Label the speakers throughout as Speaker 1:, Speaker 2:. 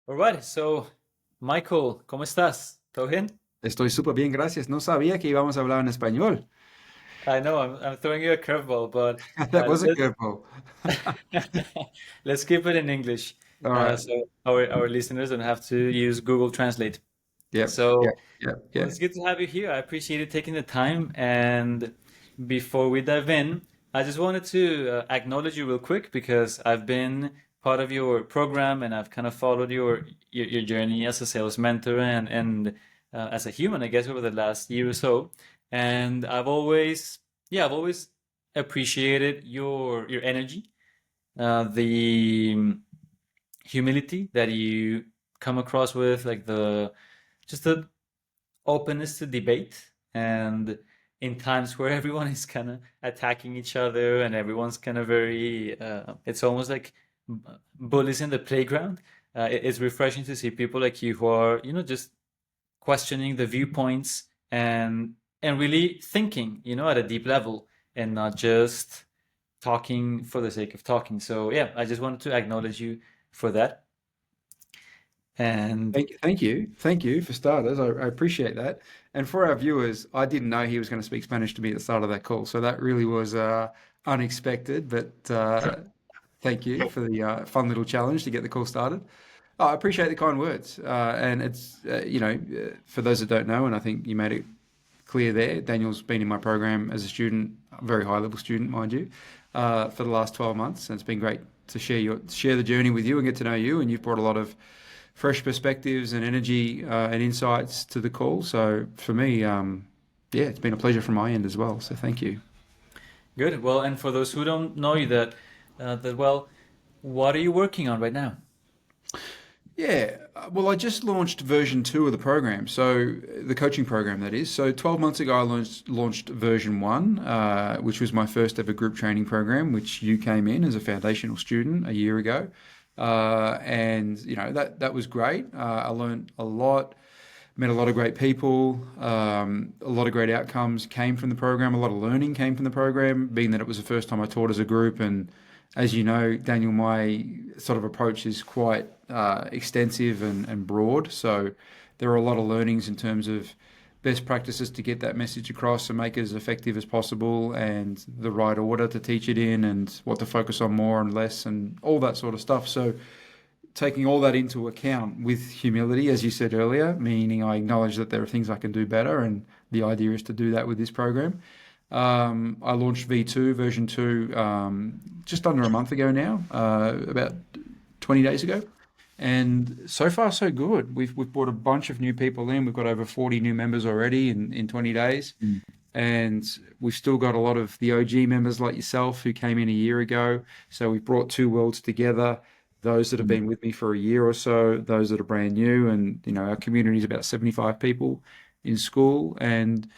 Speaker 1: All right, so Michael, ¿cómo estás? ¿Todo bien?
Speaker 2: Estoy súper bien, gracias. No sabía que íbamos a hablar en español.
Speaker 1: I know I'm throwing you a curveball, but
Speaker 2: That was a
Speaker 1: let
Speaker 2: curveball.
Speaker 1: let's keep it in English,
Speaker 2: All right.
Speaker 1: so our listeners don't have to use Google Translate.
Speaker 2: Yep.
Speaker 1: So,
Speaker 2: Yep. Yep.
Speaker 1: well,
Speaker 2: Yep.
Speaker 1: it's good to have you here. I appreciate you taking the time. And before we dive in, I just wanted to acknowledge you real quick because I've been part of your program and I've kind of followed your journey as a sales mentor and as a human, I guess, over the last year or so. And I've always appreciated your energy, the humility that you come across with, like the openness to debate and in times where everyone is kind of attacking each other and everyone's kind of very it's almost like bullies in the playground. It's refreshing to see people like you who are just questioning the viewpoints and really thinking at a deep level and not just talking for the sake of talking. So yeah, I just wanted to acknowledge you for that. And
Speaker 2: Thank you for starters. I appreciate that. And for our viewers, I didn't know he was going to speak Spanish to me at the start of that call, so that really was unexpected. But thank you for the fun little challenge to get the call started. I appreciate the kind words. And it's for those that don't know, and I think you made it clear there. Daniel's been in my program as a student, a very high level student, mind you, for the last 12 months. And it's been great to share the journey with you and get to know you. And you've brought a lot of fresh perspectives and energy and insights to the call. So for me, yeah, it's been a pleasure from my end as well. So thank you.
Speaker 1: good. Well, and for those who don't know you, well, what are you working on right now?
Speaker 2: Yeah, well, I just launched version 2 of the program, so the coaching program that is. So 12 months ago, I launched version 1, which was my first ever group training program, which you came in as a foundational student a year ago. And, that was great. I learned a lot, met a lot of great people, a lot of great outcomes came from the program, a lot of learning came from the program, being that it was the first time I taught as a group. And as you know, Daniel, my sort of approach is quite extensive and broad. So there are a lot of learnings in terms of best practices to get that message across and make it as effective as possible, and the right order to teach it in, and what to focus on more and less, and all that sort of stuff. So taking all that into account with humility, as you said earlier, meaning I acknowledge that there are things I can do better, and the idea is to do that with this program. I launched V2 version 2 just under a month ago now, about 20 days ago. And so far, so good. We've brought a bunch of new people in. We've got over 40 new members already in 20 days.
Speaker 1: Mm.
Speaker 2: And we've still got a lot of the OG members like yourself who came in a year ago. So we've brought two worlds together. Those that have
Speaker 1: Mm.
Speaker 2: been with me for a year or so, those that are brand new. And, our community is about 75 people in school. And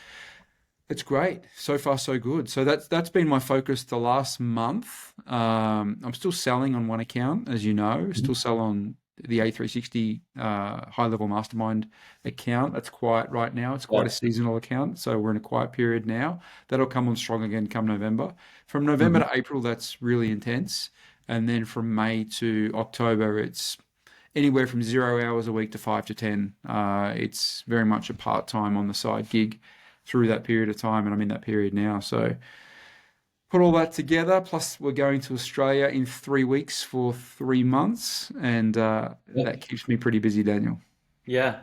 Speaker 2: it's great. So far, so good. So that's been my focus the last month. I'm still selling on one account, as you know, still sell on the A360 high level mastermind account. That's quiet right now. It's quite
Speaker 1: Yeah.
Speaker 2: a seasonal account. So we're in a quiet period now. That'll come on strong again come November. From November
Speaker 1: Mhm.
Speaker 2: to April, that's really intense. And then from May to October, it's anywhere from 0 hours a week to 5 to 10. It's very much a part time on the side gig through that period of time, and I'm in that period now. So put all that together, plus we're going to Australia in 3 weeks for 3 months, and
Speaker 1: Yeah.
Speaker 2: that keeps me pretty busy, Daniel.
Speaker 1: Yeah.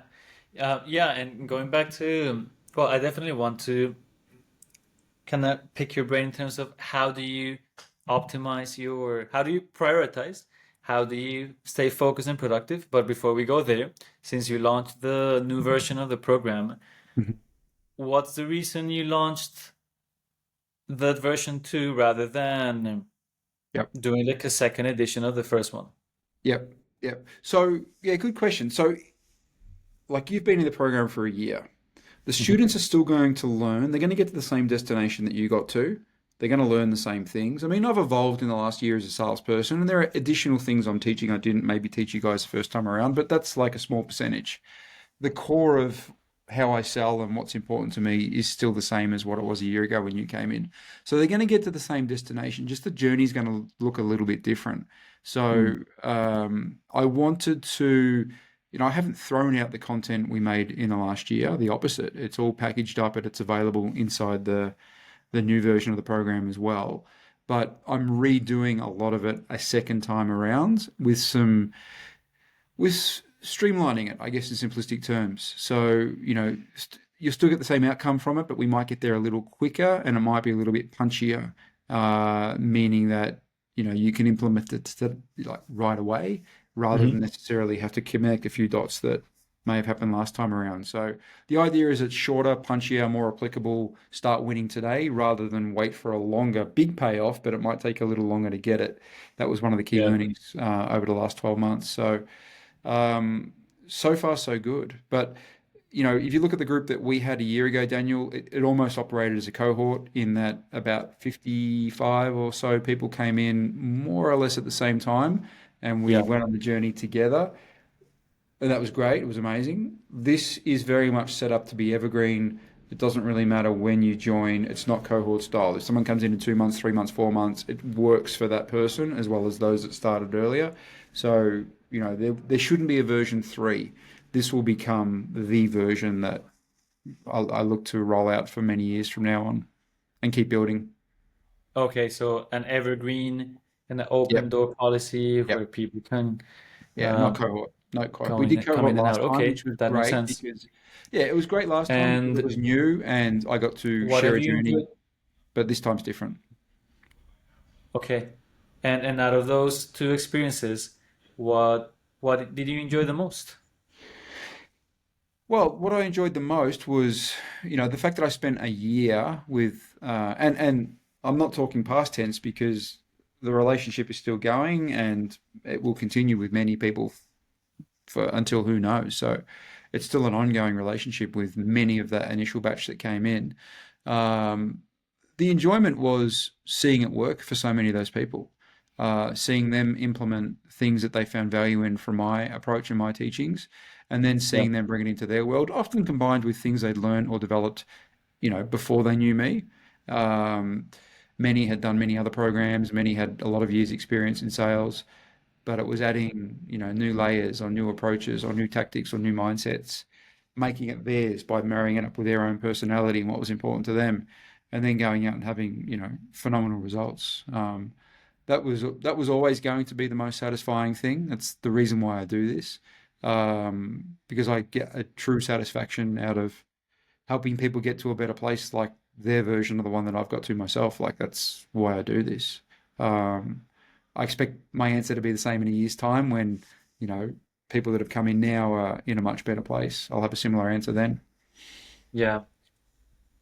Speaker 1: Yeah, and going back to, well, I definitely want to kind of pick your brain in terms of how do you how do you prioritize? How do you stay focused and productive? But before we go there, since you launched the new version of the program,
Speaker 2: Mhm.
Speaker 1: what's the reason you launched that version 2 rather than
Speaker 2: Yep,
Speaker 1: doing like a second edition of the first one?
Speaker 2: yep, yep. So yeah, good question. So like you've been in the program for a year. The
Speaker 1: Mhm.
Speaker 2: students are still going to learn. They're going to get to the same destination that you got to. They're going to learn the same things. I mean, I've evolved in the last year as a salesperson, and there are additional things I'm teaching I didn't maybe teach you guys the first time around, but that's like a small percentage. The core of how I sell and what's important to me is still the same as what it was a year ago when you came in. So they're going to get to the same destination, just the journey's going to look a little bit different. So
Speaker 1: Mm.
Speaker 2: I wanted to, I haven't thrown out the content we made in the last year. The opposite. It's all packaged up and it's available inside the new version of the program as well. But I'm redoing a lot of it a second time around with streamlining it, I guess, in simplistic terms. So, you'll still get the same outcome from it, but we might get there a little quicker and it might be a little bit punchier, meaning that, you can implement it like right away rather than
Speaker 1: Hmm.
Speaker 2: necessarily have to connect a few dots that may have happened last time around. So the idea is it's shorter, punchier, more applicable, start winning today rather than wait for a longer, big payoff, but it might take a little longer to get it. That was one of the key
Speaker 1: Yeah.
Speaker 2: learnings over the last 12 months. Um, so far, so good. But if you look at the group that we had a year ago, Daniel, it almost operated as a cohort in that about 55 or so people came in more or less at the same time, and we
Speaker 1: Yeah.
Speaker 2: went on the journey together. And that was great. It was amazing. This is very much set up to be evergreen. It doesn't really matter when you join. It's not cohort style. If someone comes in 2 months, 3 months, 4 months, it works for that person as well as those that started earlier. So, there shouldn't be a version 3. This will become the version that I look to roll out for many years from now on and keep building.
Speaker 1: Okay, so an evergreen and an open
Speaker 2: Yep.
Speaker 1: door policy where
Speaker 2: Yep.
Speaker 1: people can
Speaker 2: Yeah, not
Speaker 1: um,
Speaker 2: cohort. No cohort.
Speaker 1: go
Speaker 2: We did
Speaker 1: in, come
Speaker 2: cohort
Speaker 1: in and out.
Speaker 2: last time,
Speaker 1: Okay,
Speaker 2: which was
Speaker 1: that makes
Speaker 2: great
Speaker 1: sense.
Speaker 2: because, yeah, it was great last time because it
Speaker 1: And
Speaker 2: was new and I got to
Speaker 1: what
Speaker 2: share
Speaker 1: have
Speaker 2: a
Speaker 1: you
Speaker 2: journey,
Speaker 1: enjoyed?
Speaker 2: but this time's different.
Speaker 1: Okay, and out of those two experiences, what did you enjoy the most?
Speaker 2: Well, what I enjoyed the most was, the fact that I spent a year with, and I'm not talking past tense because the relationship is still going and it will continue with many people for until who knows. So it's still an ongoing relationship with many of that initial batch that came in. Um, the enjoyment was seeing it work for so many of those people, seeing them implement things that they found value in from my approach and my teachings, and then
Speaker 1: Yeah,
Speaker 2: seeing them bring it into their world, often combined with things they'd learned or developed, before they knew me. Um, Many had done many other programs, many had a lot of years' experience in sales, but it was adding, new layers or new approaches or new tactics or new mindsets, making it theirs by marrying it up with their own personality and what was important to them, and then going out and having, phenomenal results. That was always going to be the most satisfying thing. That's the reason why I do this, because I get a true satisfaction out of helping people get to a better place, like their version of the one that I've got to myself. Like that's why I do this. Um, I expect my answer to be the same in a year's time when, you know, people that have come in now are in a much better place. I'll have a similar answer then.
Speaker 1: yeah.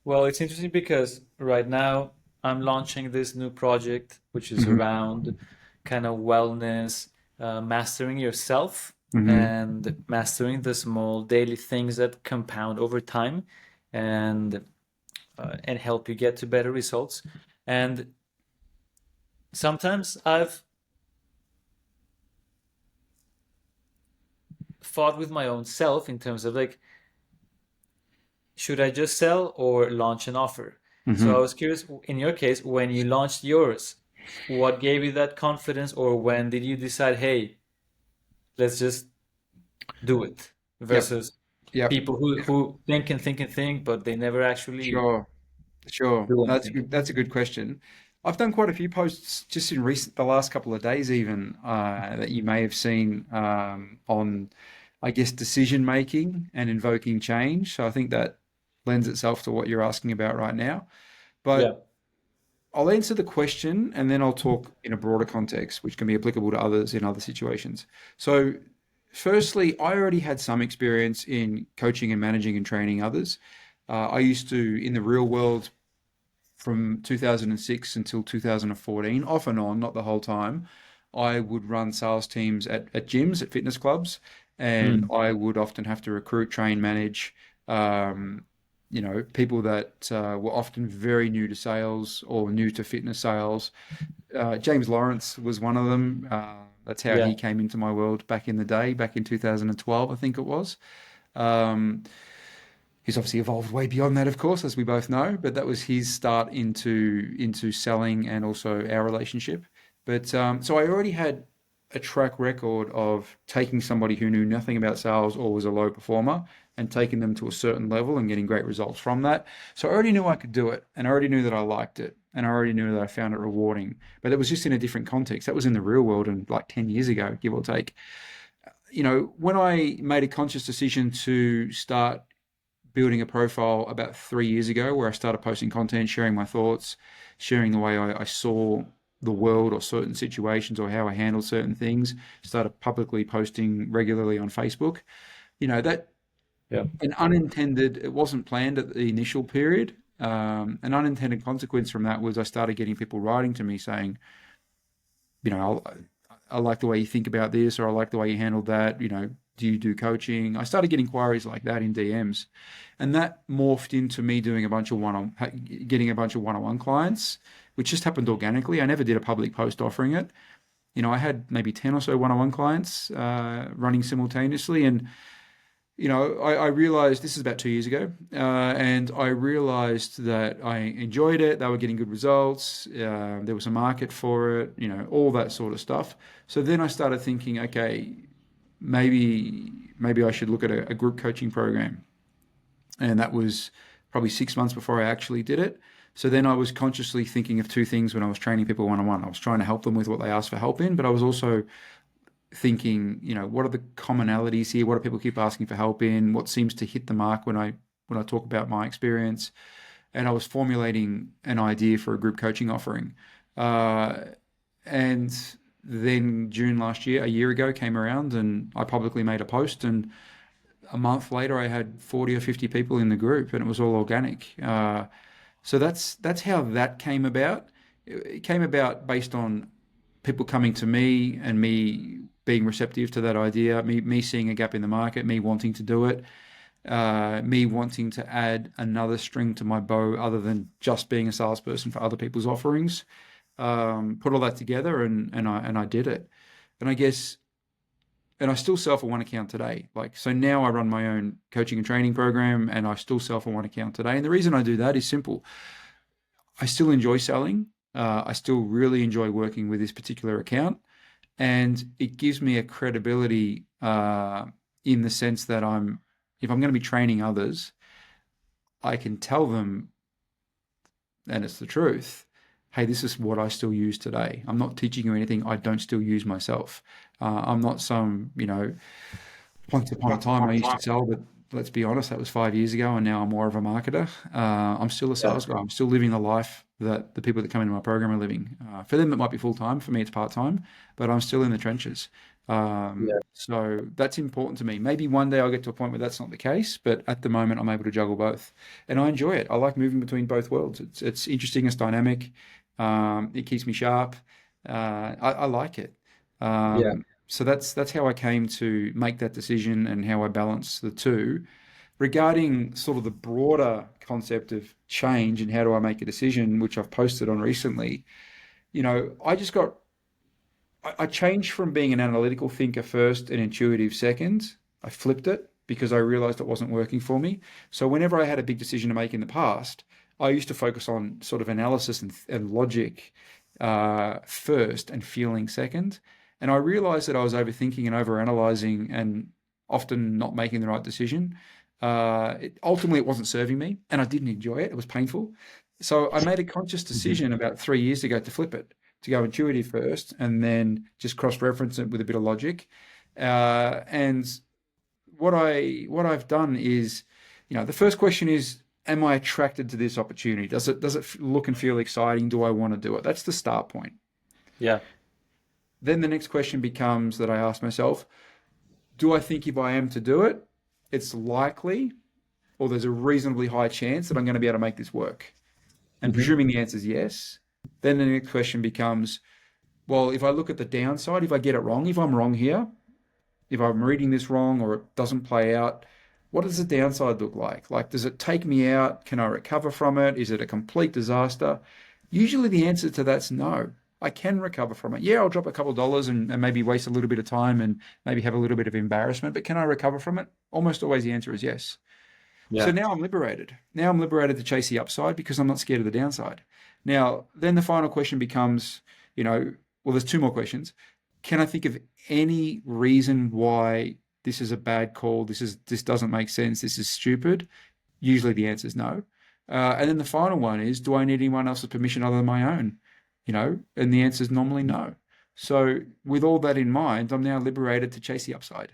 Speaker 1: Well, it's interesting because right now I'm launching this new project, which is
Speaker 2: Hmm.
Speaker 1: around kind of wellness, mastering yourself
Speaker 2: Hmm.
Speaker 1: and mastering the small daily things that compound over time and and help you get to better results. And sometimes I've fought with my own self in terms of like, should I just sell or launch an offer? So I
Speaker 2: Hmm.
Speaker 1: was curious, in your case, when you launched yours, what gave you that confidence, or when did you decide, hey, let's just do it,
Speaker 2: Yep.
Speaker 1: versus
Speaker 2: Yep.
Speaker 1: people who think and think and think, but they never actually
Speaker 2: Sure. Sure.
Speaker 1: do
Speaker 2: That's
Speaker 1: anything?
Speaker 2: good. That's a good question. I've done quite a few posts just in the last couple of days, even that you may have seen on, I guess, decision making and invoking change. So I think that lends itself to what you're asking about right now.
Speaker 1: Yeah.
Speaker 2: But I'll answer the question and then I'll talk in a broader context, which can be applicable to others in other situations. So, firstly, I already had some experience in coaching and managing and training others. I used to, in the real world, from 2006 until 2014, off and on, not the whole time, I would run sales teams at gyms, at fitness clubs, and
Speaker 1: Mm.
Speaker 2: I would often have to recruit, train, manage, people that were often very new to sales or new to fitness sales. James Lawrence was one of them. That's how
Speaker 1: Yeah.
Speaker 2: he came into my world back in the day, back in 2012, I think it was. Um, He's obviously evolved way beyond that, of course, as we both know. But that was his start into selling and also our relationship. But so I already had a track record of taking somebody who knew nothing about sales or was a low performer and taking them to a certain level and getting great results from that. So I already knew I could do it, and I already knew that I liked it, and I already knew that I found it rewarding. But it was just in a different context. That was in the real world and like 10 years ago, give or take. When I made a conscious decision to start building a profile about 3 years ago, where I started posting content, sharing my thoughts, sharing the way I saw the world or certain situations or how I handled certain things, started publicly posting regularly on Facebook. That
Speaker 1: Yeah.
Speaker 2: it wasn't planned at the initial period. An unintended consequence from that was I started getting people writing to me saying, I like the way you think about this, or I like the way you handled that. Do you do coaching? I started getting inquiries like that in DMs, and that morphed into me doing getting a bunch of one-on-one clients, which just happened organically. I never did a public post offering it. I had maybe 10 or so one-on-one clients running simultaneously, and I realized this is about 2 years ago, and I realized that I enjoyed it. They were getting good results. There was a market for it, all that sort of stuff. So then I started thinking, okay, maybe I should look at a group coaching program. And that was probably 6 months before I actually did it. So then I was consciously thinking of two things when I was training people one-on-one. I was trying to help them with what they asked for help in, but I was also thinking, what are the commonalities here? What do people keep asking for help in? What seems to hit the mark when I talk about my experience? And I was formulating an idea for a group coaching offering. And then June last year, a year ago, came around and I publicly made a post, and a month later I had 40 or 50 people in the group, and it was all organic. So that's how that came about. It came about based on people coming to me and me being receptive to that idea, me seeing a gap in the market, me wanting to do it, me wanting to add another string to my bow other than just being a salesperson for other people's offerings. Put all that together, and I did it. And I guess, and I still sell for one account today. So now I run my own coaching and training program, and I still sell for one account today. And the reason I do that is simple. I still enjoy selling. I still really enjoy working with this particular account, and it gives me a credibility in the sense that if I'm going to be training others, I can tell them, and it's the truth, hey, this is what I still use today. I'm not teaching you anything I don't still use myself. I'm not some, once upon a time I used to sell, but let's be honest, that was 5 years ago, and now I'm more of a marketer. I'm still a sales guy. I'm still living the life that the people that come into my program are living. For them, it might be full-time. For me, it's part-time, but I'm still in the trenches. So that's important to me. Maybe one day I'll get to a point where that's not the case, but at the moment I'm able to juggle both, and I enjoy it. I like moving between both worlds. It's interesting, it's dynamic. It keeps me sharp. I like it. So that's how I came to make that decision and how I balance the two. Regarding sort of the broader concept of change and how do I make a decision, which I've posted on recently, I changed from being an analytical thinker first and intuitive second. I flipped it because I realized it wasn't working for me. So whenever I had a big decision to make in the past, I used to focus on sort of analysis and logic first and feeling second. And I realized that I was overthinking and overanalyzing and often not making the right decision. Ultimately, it wasn't serving me, and I didn't enjoy it. It was painful. So I made a conscious decision about 3 years ago to flip it, to go intuitive first, and then just cross-reference it with a bit of logic. And what I've done is, the first question is, am I attracted to this opportunity? Does it look and feel exciting? Do I want to do it? That's the start point.
Speaker 1: Yeah.
Speaker 2: Then the next question becomes that I ask myself, do I think if I am to do it, it's likely, or there's a reasonably high chance that I'm going to be able to make this work? And presuming the answer is yes, then the next question becomes, well, if I look at the downside, if I get it wrong, if I'm wrong here, if I'm reading this wrong or it doesn't play out, what does the downside look like? Does it take me out? Can I recover from it? Is it a complete disaster? Usually the answer to that's no. I can recover from it. Yeah, I'll drop a couple of dollars and maybe waste a little bit of time and maybe have a little bit of embarrassment, but can I recover from it? Almost always the answer is yes. So now I'm liberated. Now I'm liberated to chase the upside because I'm not scared of the downside. Now, then the final question becomes, well, there's two more questions. can I think of any reason why this is a bad call? This doesn't make sense. This is stupid. Usually the answer is no. And then the final one is, do I need anyone else's permission other than my own? And the answer is normally no. So with all that in mind, I'm now liberated to chase the upside.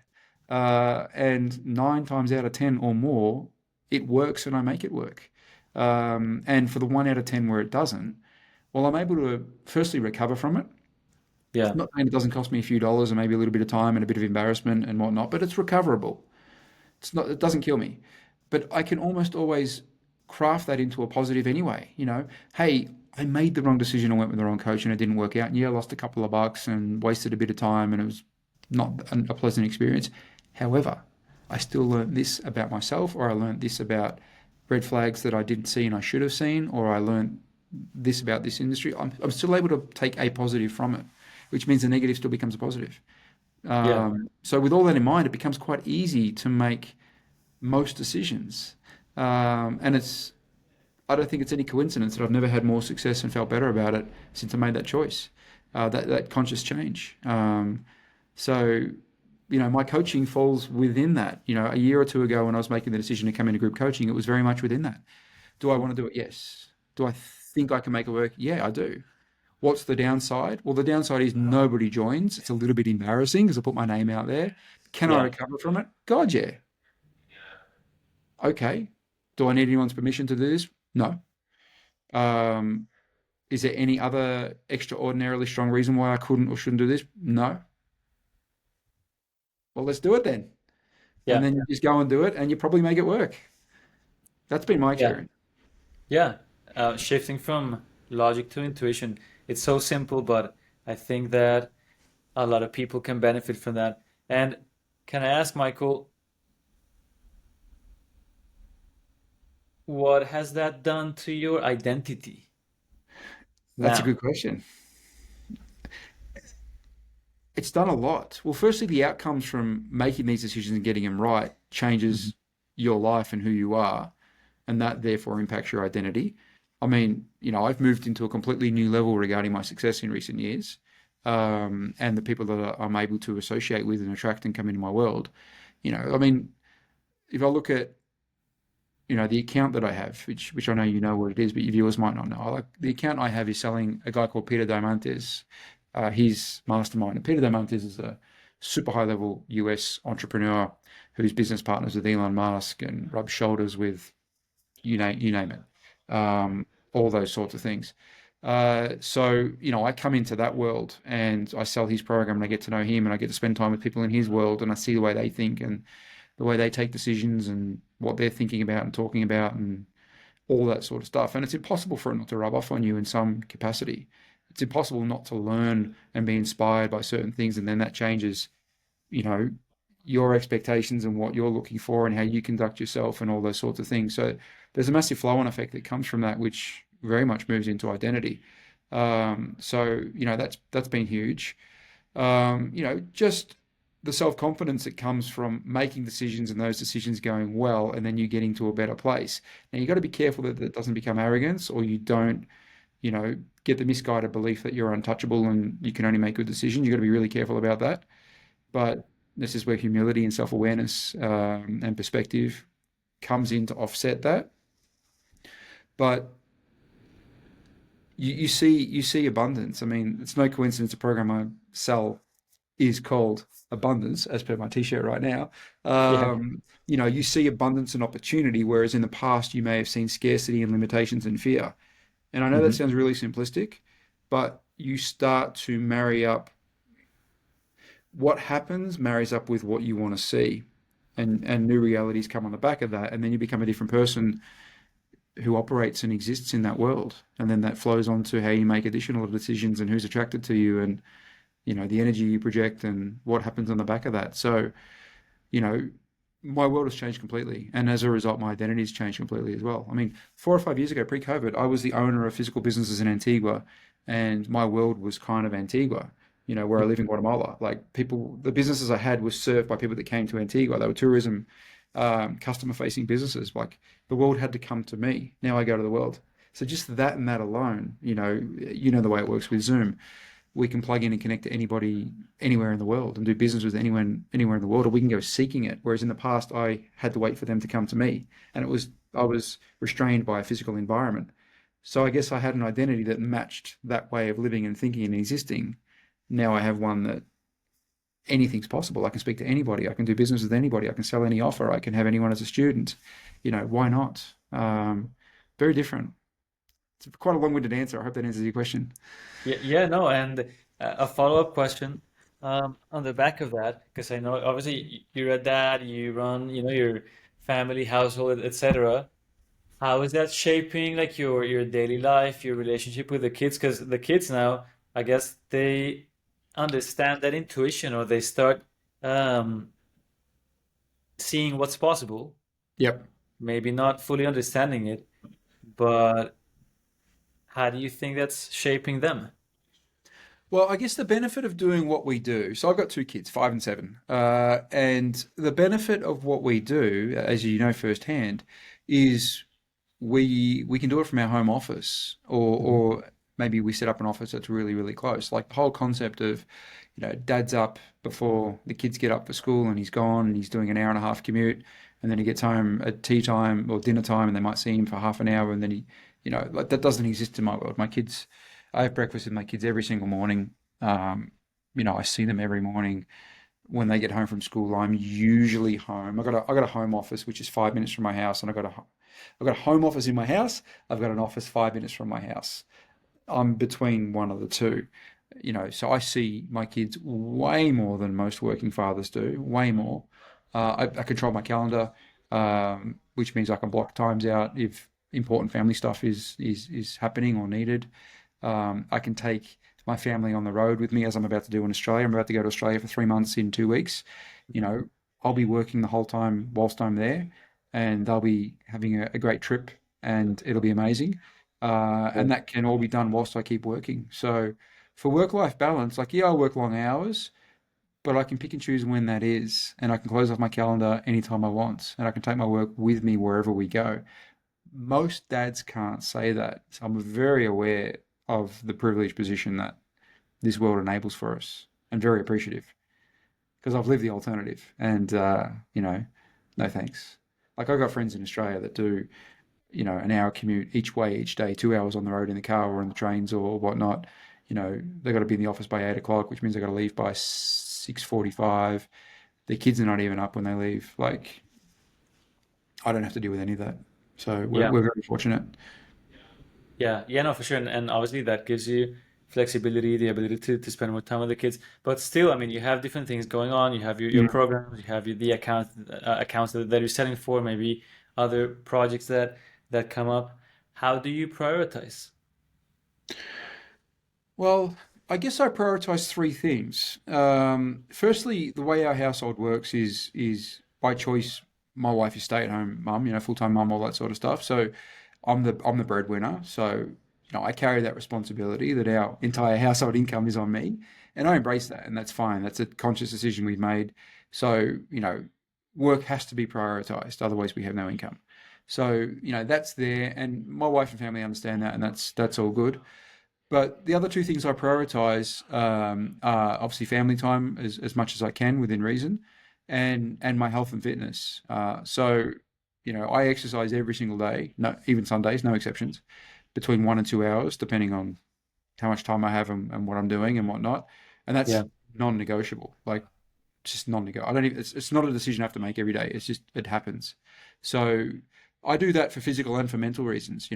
Speaker 2: And 9 times out of 10 or more, it works and I make it work. And for the 1 out of 10 where it doesn't, well, I'm able to firstly recover from it.
Speaker 1: Yeah.
Speaker 2: Not saying it doesn't cost me a few dollars and maybe a little bit of time and a bit of embarrassment and whatnot, but it's recoverable. It's not, it doesn't kill me. But I can almost always craft that into a positive anyway. Hey, I made the wrong decision. I went with the wrong coach and it didn't work out. And yeah, I lost a couple of bucks and wasted a bit of time and it was not a pleasant experience. However, I still learned this about myself, or I learned this about red flags that I didn't see and I should have seen, or I learned this about this industry. I'm still able to take a positive from it, which means the negative still becomes a positive.
Speaker 1: Yeah.
Speaker 2: So with all that in mind, it becomes quite easy to make most decisions. And I don't think it's any coincidence that I've never had more success and felt better about it since I made that choice, that conscious change. So, my coaching falls within that. A year or two ago when I was making the decision to come into group coaching, it was very much within that. Do I want to do it? Yes. Do I think I can make it work? Yeah, I do. What's the downside? Well, the downside is nobody joins. It's a little bit embarrassing because I put my name out there. Can I
Speaker 1: Yeah.
Speaker 2: recover from it? God, yeah. Okay. Do I need anyone's permission to do this? No. Um, is there any other extraordinarily strong reason why I couldn't or shouldn't do this? No. Well, let's do it then. And
Speaker 1: Yeah.
Speaker 2: then you just go and do it and you probably make it work. That's been my
Speaker 1: Yeah.
Speaker 2: experience.
Speaker 1: Yeah. Shifting from logic to intuition. It's so simple, but I think that a lot of people can benefit from that. And can I ask, Michael, what has that done to your identity
Speaker 2: That's a
Speaker 1: now?
Speaker 2: good question. It's done a lot. Well, firstly, the outcomes from making these decisions and getting them right
Speaker 1: Mhm.
Speaker 2: changes your life and who you are, and that therefore impacts your identity. I mean, I've moved into a completely new level regarding my success in recent years, and the people that I'm able to associate with and attract and come into my world. I mean, if I look at the account that I have, which I know you know what it is, but your viewers might not know. The account I have is selling a guy called Peter Diamandis, his mastermind. And Peter Diamandis is a super high level US entrepreneur who's business partners with Elon Musk and rubs shoulders with you name it, all those sorts of things. So I come into that world and I sell his program and I get to know him and I get to spend time with people in his world and I see the way they think and the way they take decisions and what they're thinking about and talking about and all that sort of stuff. And it's impossible for it not to rub off on you in some capacity. It's impossible not to learn and be inspired by certain things, and then that changes, you know, your expectations and what you're looking for and how you conduct yourself and all those sorts of things. So there's a massive flow-on effect that comes from that, which very much moves into identity. So that's been huge. Just the self-confidence that comes from making decisions and those decisions going well, and then you getting to a better place. Now you got to be careful that it doesn't become arrogance, or you don't, get the misguided belief that you're untouchable and you can only make good decisions. You got to be really careful about that. But this is where humility and self-awareness and perspective comes in to offset that. But you see abundance. I mean, it's no coincidence the program I sell is called abundance, as per my t-shirt right now.
Speaker 1: Yeah.
Speaker 2: You see abundance and opportunity, whereas in the past you may have seen scarcity and limitations and fear. And I know that
Speaker 1: Hmm.
Speaker 2: sounds really simplistic, but you start to marry up what happens marries up with what you want to see. And new realities come on the back of that, and then you become a different person who operates and exists in that world. And then that flows on to how you make additional decisions and who's attracted to you and the energy you project and what happens on the back of that. So, you know, my world has changed completely. And as a result, my identity's changed completely as well. I mean, 4 or 5 years ago, pre-COVID, I was the owner of physical businesses in Antigua, and my world was kind of Antigua, where I live in Guatemala. Like people, the businesses I had were served by people that came to Antigua. They were tourism, customer facing businesses. Like the world had to come to me. Now I go to the world. So just that and that alone, the way it works with Zoom. we can plug in and connect to anybody anywhere in the world and do business with anyone anywhere in the world, or we can go seeking it. Whereas in the past, I had to wait for them to come to me, and I was restrained by a physical environment. So I guess I had an identity that matched that way of living and thinking and existing. Now I have one that anything's possible. I can speak to anybody. I can do business with anybody. I can sell any offer. I can have anyone as a student. Why not? Very different. It's quite a long-winded answer. I hope that answers your question.
Speaker 1: Yeah, yeah, no, and a follow-up question on the back of that, because I know obviously you're a dad, you run, your family, household, etc. How is that shaping like your daily life, your relationship with the kids? Because the kids now, I guess they understand that intuition, or they start um, seeing what's possible,
Speaker 2: Yep.
Speaker 1: maybe not fully understanding it, but how do you think that's shaping them?
Speaker 2: Well, I guess the benefit of doing what we do. So I've got two kids, 5 and 7, and the benefit of what we do, as you know firsthand, is we can do it from our home office, or maybe we set up an office that's really really close. Like the whole concept of, dad's up before the kids get up for school, and he's gone, and he's doing an hour and a half commute, and then he gets home at tea time or dinner time, and they might see him for half an hour, and then like that doesn't exist in my world. My kids, I have breakfast with my kids every single morning. I see them every morning. When they get home from school, I'm usually home. I got a home office which is 5 minutes from my house, and I've got a home office in my house. I've got an office 5 minutes from my house. I'm between one of the two. So I see my kids way more than most working fathers do, way more. I control my calendar, which means I can block times out if important family stuff is happening or needed. I can take my family on the road with me, as I'm about to do in Australia. I'm about to go to Australia for 3 months in 2 weeks. You know, I'll be working the whole time whilst I'm there, and they'll be having a great trip, and it'll be amazing.
Speaker 1: Yeah.
Speaker 2: And that can all be done whilst I keep working. So for work-life balance, like, yeah, I work long hours, but I can pick and choose when that is, and I can close off my calendar anytime I want, and I can take my work with me wherever we go. Most dads can't say that. So I'm very aware of the privileged position that this world enables for us, and very appreciative because I've lived the alternative, and no thanks. Like, I've got friends in Australia that do, an hour commute each way each day, 2 hours on the road in the car or in the trains or whatnot. They've got to be in the office by 8 o'clock, which means they've got to leave by 6:45. Their kids are not even up when they leave. Like, I don't have to deal with any of that. So
Speaker 1: Yeah.
Speaker 2: we're very fortunate.
Speaker 1: Yeah, yeah, no, for sure. And obviously that gives you flexibility, the ability to spend more time with the kids. But still, I mean, you have different things going on. You have your
Speaker 2: Yeah.
Speaker 1: programs, you have the accounts that you're selling for, maybe other projects that come up. How do you prioritize?
Speaker 2: Well, I guess I prioritize three things. Firstly, the way our household works is by choice. My wife is stay-at-home mum, full-time mum, all that sort of stuff. So I'm the breadwinner. So I carry that responsibility that our entire household income is on me, and I embrace that, and that's fine. That's a conscious decision we've made. So work has to be prioritized, otherwise we have no income. So that's there, and my wife and family understand that, and that's all good. But the other two things I prioritize are obviously family time as much as I can within reason, and my health and fitness. I exercise every single day, no, even Sundays, no exceptions, between 1 and 2 hours, depending on how much time I have and what I'm doing and whatnot. And that's
Speaker 1: Yeah.
Speaker 2: non-negotiable. Like, just non-negotiable. I don't even, it's not a decision I have to make every day. It's just, it happens. So I do that for physical and for mental reasons,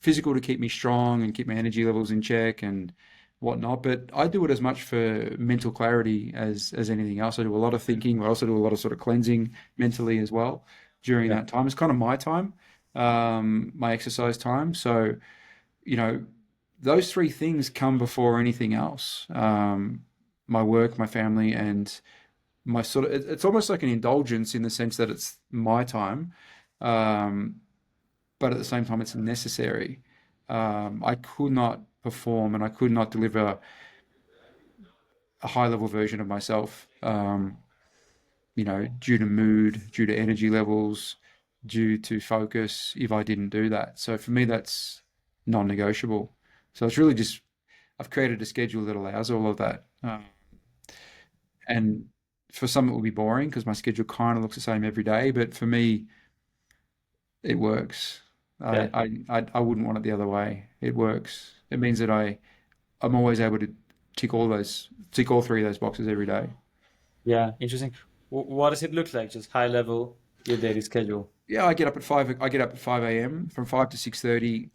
Speaker 2: physical to keep me strong and keep my energy levels in check and whatnot. But I do it as much for mental clarity as anything else. I do a lot of thinking, but I also do a lot of sort of cleansing mentally as well during
Speaker 1: Yeah.
Speaker 2: that time. It's kind of my time, my exercise time. So, you know, those three things come before anything else. My work, my family, and my sort of, it's almost like an indulgence in the sense that it's my time. Um, but at the same time, it's necessary. I could not perform and I could not deliver a high level version of myself, due to mood, due to energy levels, due to focus, if I didn't do that. So for me, that's non negotiable. So it's really just, I've created a schedule that allows all of that. And for some, it will be boring because my schedule kind of looks the same every day. But for me, it works.
Speaker 1: Yeah.
Speaker 2: I wouldn't want it the other way. It works. It means that I'm always able to tick all three of those boxes every day.
Speaker 1: Yeah. Interesting. What does it look like? Just high level, your daily schedule.
Speaker 2: Yeah, I get up at five. I get up at 5 a.m. from 5 to 6:30.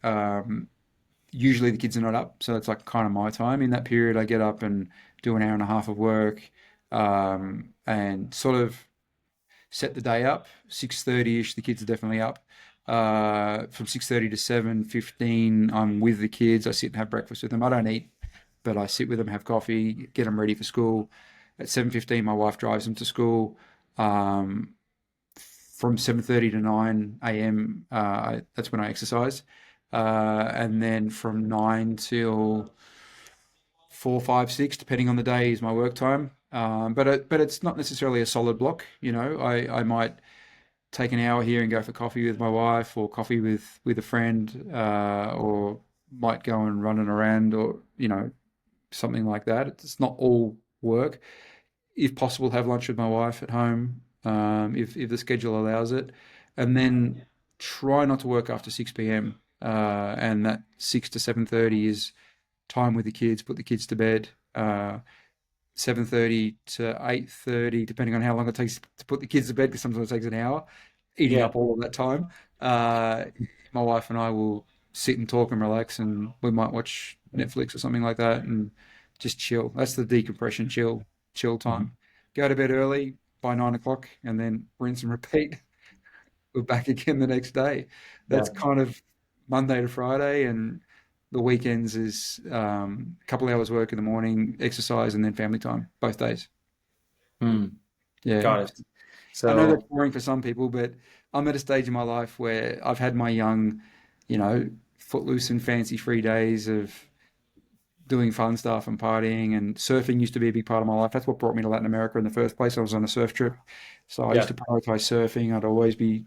Speaker 2: Usually the kids are not up, so it's like kind of my time. In that period, I get up and do an hour and a half of work, and sort of set the day up. 6:30ish, the kids are definitely up. From 6:30 to 7:15, I'm with the kids. I sit and have breakfast with them. I don't eat, but I sit with them, have coffee, get them ready for school. At 7:15, my wife drives them to school. Um, from 7:30 to 9 a.m., that's when I exercise. And then from 9 till 4, 5, 6, depending on the day, is my work time. But it's not necessarily a solid block. I might take an hour here and go for coffee with my wife, or coffee with a friend, or might go and run an errand, or something like that. It's not all work. If possible, have lunch with my wife at home, if the schedule allows it, and then try not to work after 6 p.m. And that 6 to 7:30 is time with the kids, put the kids to bed. 7:30 to 8:30, depending on how long it takes to put the kids to bed, because sometimes it takes an hour, eating
Speaker 1: Yeah.
Speaker 2: up all of that time. Uh, my wife and I will sit and talk and relax, and we might watch Netflix or something like that and just chill. That's the decompression, chill
Speaker 1: Mhm.
Speaker 2: time. Go to bed early by 9 o'clock, and then rinse and repeat. We're back again the next day. That's
Speaker 1: Yeah.
Speaker 2: kind of Monday to Friday, and the weekends is a couple hours work in the morning, exercise, and then family time both days.
Speaker 1: Hmm.
Speaker 2: Yeah.
Speaker 1: Got it.
Speaker 2: I know that's
Speaker 1: So
Speaker 2: boring for some people, but I'm at a stage in my life where I've had my young, you know, footloose and fancy free days of doing fun stuff and partying, and surfing used to be a big part of my life. That's what brought me to Latin America in the first place. I was on a surf trip. So I used
Speaker 1: yeah.
Speaker 2: to prioritize surfing. I'd always be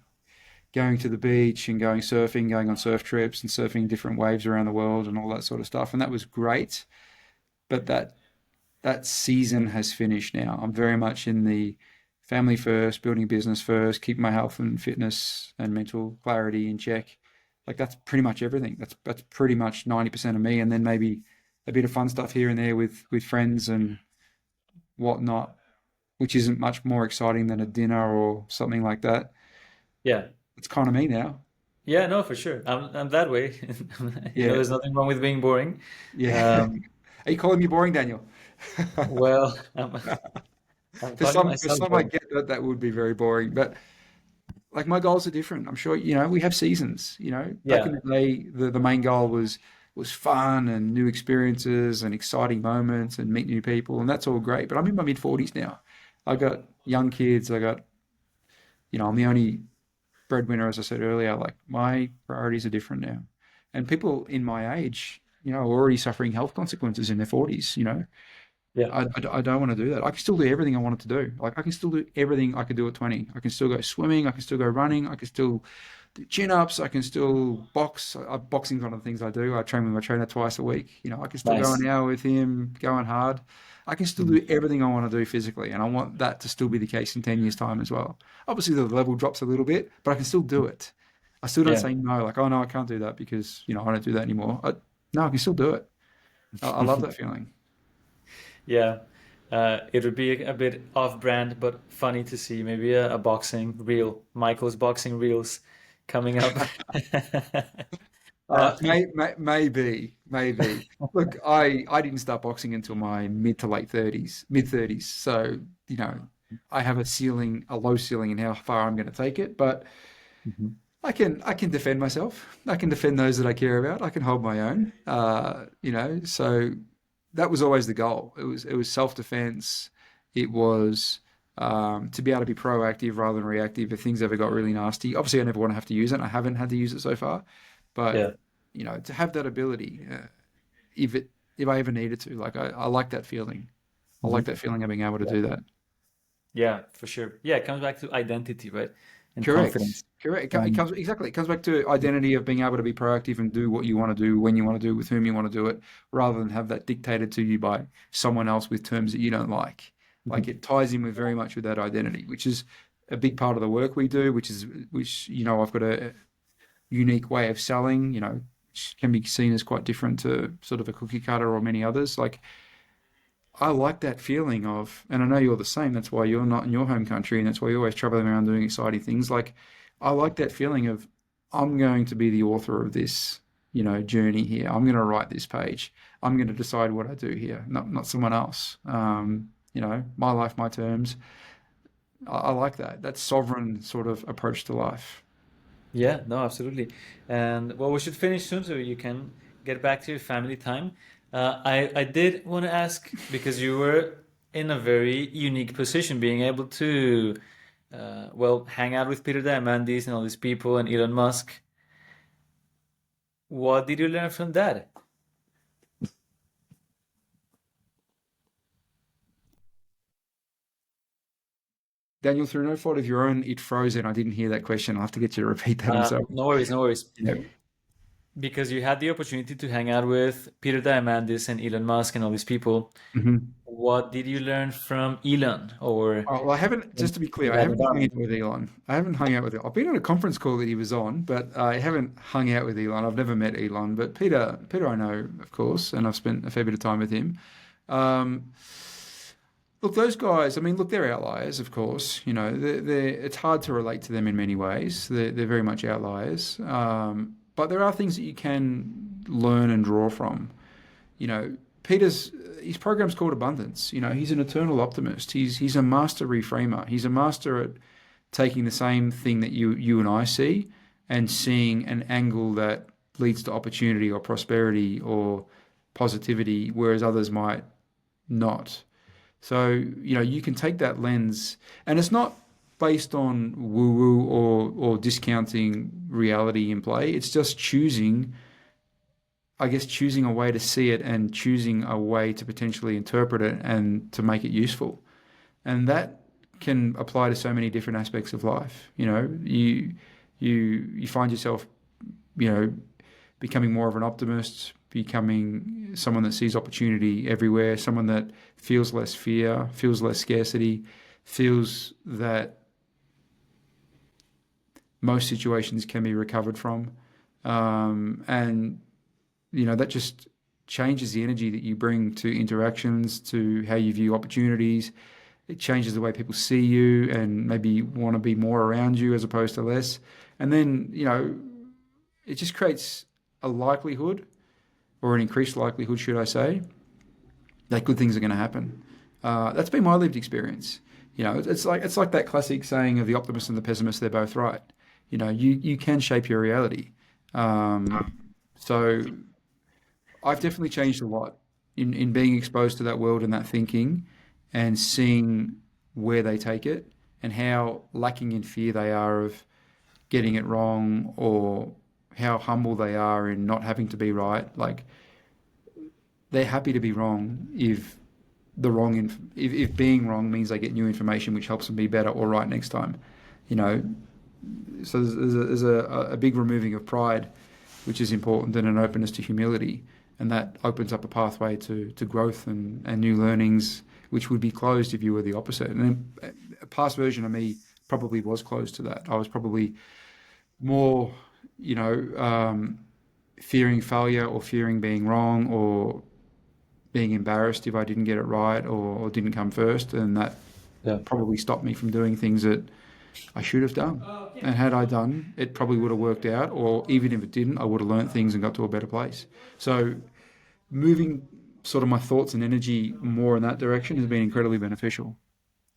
Speaker 2: going to the beach and going surfing, going on surf trips and surfing different waves around the world and all that sort of stuff. And that was great. But that season has finished now. I'm very much in the family first, building a business first, keeping my health and fitness and mental clarity in check. Like that's pretty much everything. That's pretty much 90% of me, and then maybe a bit of fun stuff here and there with friends and whatnot, which isn't much more exciting than a dinner or something like that.
Speaker 1: Yeah.
Speaker 2: It's kind of me now.
Speaker 1: Yeah, no, for sure. I'm that way.
Speaker 2: Yeah,
Speaker 1: There's nothing wrong with being boring.
Speaker 2: yeah.
Speaker 1: Um,
Speaker 2: Are you calling me boring, Daniel?
Speaker 1: well, I'm calling
Speaker 2: For
Speaker 1: myself
Speaker 2: some, I
Speaker 1: boring.
Speaker 2: get that that would be very boring, but like my goals are different. I'm sure, we have seasons, back in
Speaker 1: Yeah.
Speaker 2: the day, the main goal was fun and new experiences and exciting moments and meet new people. And that's all great. But I'm in my mid 40s now. I got young kids. I'm the only breadwinner, as I said earlier. Like my priorities are different now. And people in my age, are already suffering health consequences in their 40s.
Speaker 1: Yeah.
Speaker 2: I don't want to do that. I can still do everything I wanted to do. Like I can still do everything I could do at 20. I can still go swimming. I can still go running. I can still do chin ups. I can still box. Boxing's one of the things I do. I train with my trainer twice a week. I can still go
Speaker 1: Nice.
Speaker 2: an hour with him, going hard. I can still
Speaker 1: Mhm.
Speaker 2: do everything I want to do physically, and I want that to still be the case in 10 years' time as well. Obviously, the level drops a little bit, but I can still do it. I still don't
Speaker 1: Yeah.
Speaker 2: say no, like, oh no, I can't do that because, I don't do that anymore. No, I can still do it. I love that feeling.
Speaker 1: Yeah. It would be a bit off-brand, but funny to see maybe a boxing reel, Michael's boxing reels coming up. Uh,
Speaker 2: Maybe. Look, I didn't start boxing until my mid 30s. So, I have a low ceiling in how far I'm going to take it, but
Speaker 1: Mhm.
Speaker 2: I can defend myself. I can defend those that I care about. I can hold my own. So that was always the goal. It was self-defense. It was to be able to be proactive rather than reactive if things ever got really nasty. Obviously, I never want to have to use it. I haven't had to use it so far, but
Speaker 1: Yeah.
Speaker 2: to have that ability, if I ever needed to, like I like that feeling. I like
Speaker 1: Mhm.
Speaker 2: that feeling of being able to
Speaker 1: Yeah.
Speaker 2: do that.
Speaker 1: Yeah, for sure. Yeah, it comes back to identity, right? and
Speaker 2: Correct.
Speaker 1: confidence.
Speaker 2: Correct. It
Speaker 1: Um,
Speaker 2: comes exactly. It comes back to identity of being able to be proactive and do what you want to do when you want to do with whom you want to do it, rather than have that dictated to you by someone else with terms that you don't like. Like
Speaker 1: mhm.
Speaker 2: it ties in with very much with that identity, which is a big part of the work we do, which I've got a unique way of selling, which can be seen as quite different to sort of a cookie cutter or many others. Like I like that feeling of, and I know you're the same. That's why you're not in your home country, and that's why you're always traveling around doing exciting things. Like, I like that feeling of, I'm going to be the author of this, journey here. I'm going to write this page. I'm going to decide what I do here, not someone else. My life, my terms. I like that. That sovereign sort of approach to life.
Speaker 1: Yeah, no, absolutely. And well, we should finish soon so you can get back to your family time. I did want to ask because you were in a very unique position, being able to well, hang out with Peter Diamandis and all these people and Elon Musk. What did you learn from that?
Speaker 2: Daniel, through no fault of your own, it froze and I didn't hear that question. I'll have to get you to repeat that. I'm sorry.
Speaker 1: No worries, no worries.
Speaker 2: Yeah.
Speaker 1: Because you had the opportunity to hang out with Peter Diamandis and Elon Musk and all these people.
Speaker 2: Mhm.
Speaker 1: What did you learn from Elon or
Speaker 2: Oh, well, I haven't, just to be
Speaker 1: in
Speaker 2: clear, I
Speaker 1: that
Speaker 2: haven't hung
Speaker 1: environment?
Speaker 2: out with Elon. I haven't hung out with Elon. I've been on a conference call that he was on, but I haven't hung out with Elon. I've never met Elon, but Peter I know, of course, and I've spent a fair bit of time with him. Um, Look, those guys, I mean, look, they're outliers, of course. It's hard to relate to them in many ways. They're very much outliers. But there are things that you can learn and draw from. You know, Peter's his program's called Abundance. He's an eternal optimist. He's a master reframer. He's a master at taking the same thing that you and I see and seeing an angle that leads to opportunity or prosperity or positivity, whereas others might not. So, you can take that lens, and it's not based on woo-woo or discounting reality in play. It's just choosing a way to see it and choosing a way to potentially interpret it and to make it useful. And that can apply to so many different aspects of life. You find yourself, you know, becoming more of an optimist, becoming someone that sees opportunity everywhere, someone that feels less fear, feels less scarcity, feels that most situations can be recovered from. And that just changes the energy that you bring to interactions, to how you view opportunities. It changes the way people see you and maybe want to be more around you as opposed to less. And then, it just creates a likelihood, or an increased likelihood, should I say, that good things are going to happen. That's been my lived experience. It's like that classic saying of the optimist and the pessimist, they're both right. You can shape your reality. So I've definitely changed a lot in being exposed to that world and that thinking and seeing where they take it and how lacking in fear they are of getting it wrong, or how humble they are in not having to be right. Like, they're happy to be wrong if if being wrong means they get new information which helps them be better or right next time. You know, so there's a big removing of pride, which is important, and an openness to humility, and that opens up a pathway to growth and new learnings, which would be closed if you were the opposite. And a past version of me probably was closed to that. I was probably more, fearing failure or fearing being wrong or being embarrassed if I didn't get it right or didn't come first, and that
Speaker 1: Yeah.
Speaker 2: probably stopped me from doing things that I should have done. And had I done, it probably would have worked out, or even if it didn't, I would have learnt things and got to a better place. So moving sort of my thoughts and energy more in that direction has been incredibly beneficial.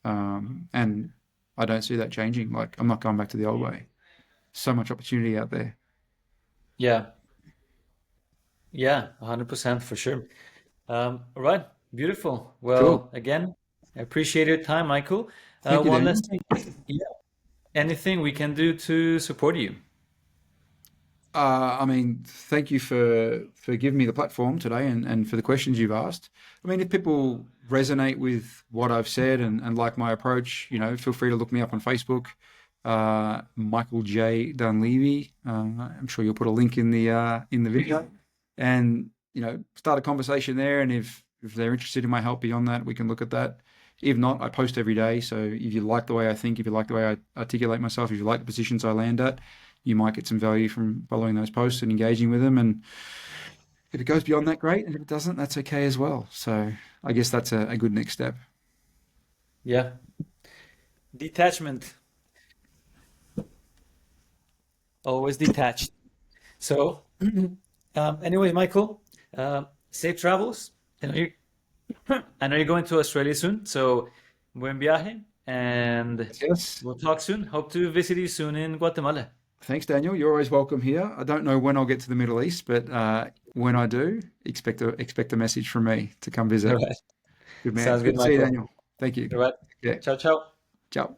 Speaker 2: And I don't see that changing. Like, I'm not going back to the old way. So much opportunity out there.
Speaker 1: Yeah. Yeah, 100% for sure. All right, beautiful.
Speaker 2: Cool.
Speaker 1: Well, again, I appreciate your time, Michael.
Speaker 2: Thank you,
Speaker 1: One
Speaker 2: Daniel.
Speaker 1: last thing. Yeah. Anything we can do to support you?
Speaker 2: I mean, thank you for giving me the platform today and for the questions you've asked. I mean, if people resonate with what I've said and like my approach, feel free to look me up on Facebook. Michael J. Dunlevy. I'm sure you'll put a link in the video, and start a conversation there. And if they're interested in my help beyond that, we can look at that. If not, I post every day. So if you like the way I think, if you like the way I articulate myself, if you like the positions I land at, you might get some value from following those posts and engaging with them. And if it goes beyond that, great. And if it doesn't, that's okay as well. So I guess that's a good next step.
Speaker 1: Yeah. Detachment. Always detached. So, anyways, Michael, safe travels. I know you, I know you're going to Australia soon, so buen viaje, and
Speaker 2: Yes.
Speaker 1: we'll talk soon. Hope to visit you soon in Guatemala.
Speaker 2: Thanks, Daniel. You're always welcome here. I don't know when I'll get to the Middle East, but when I do, expect a message from me to come
Speaker 1: All
Speaker 2: visit.
Speaker 1: right.
Speaker 2: Good man.
Speaker 1: Sounds
Speaker 2: Good
Speaker 1: good,
Speaker 2: to see you,
Speaker 1: Michael.
Speaker 2: Daniel. Thank you.
Speaker 1: All right.
Speaker 2: Yeah.
Speaker 1: Ciao, ciao.
Speaker 2: Ciao.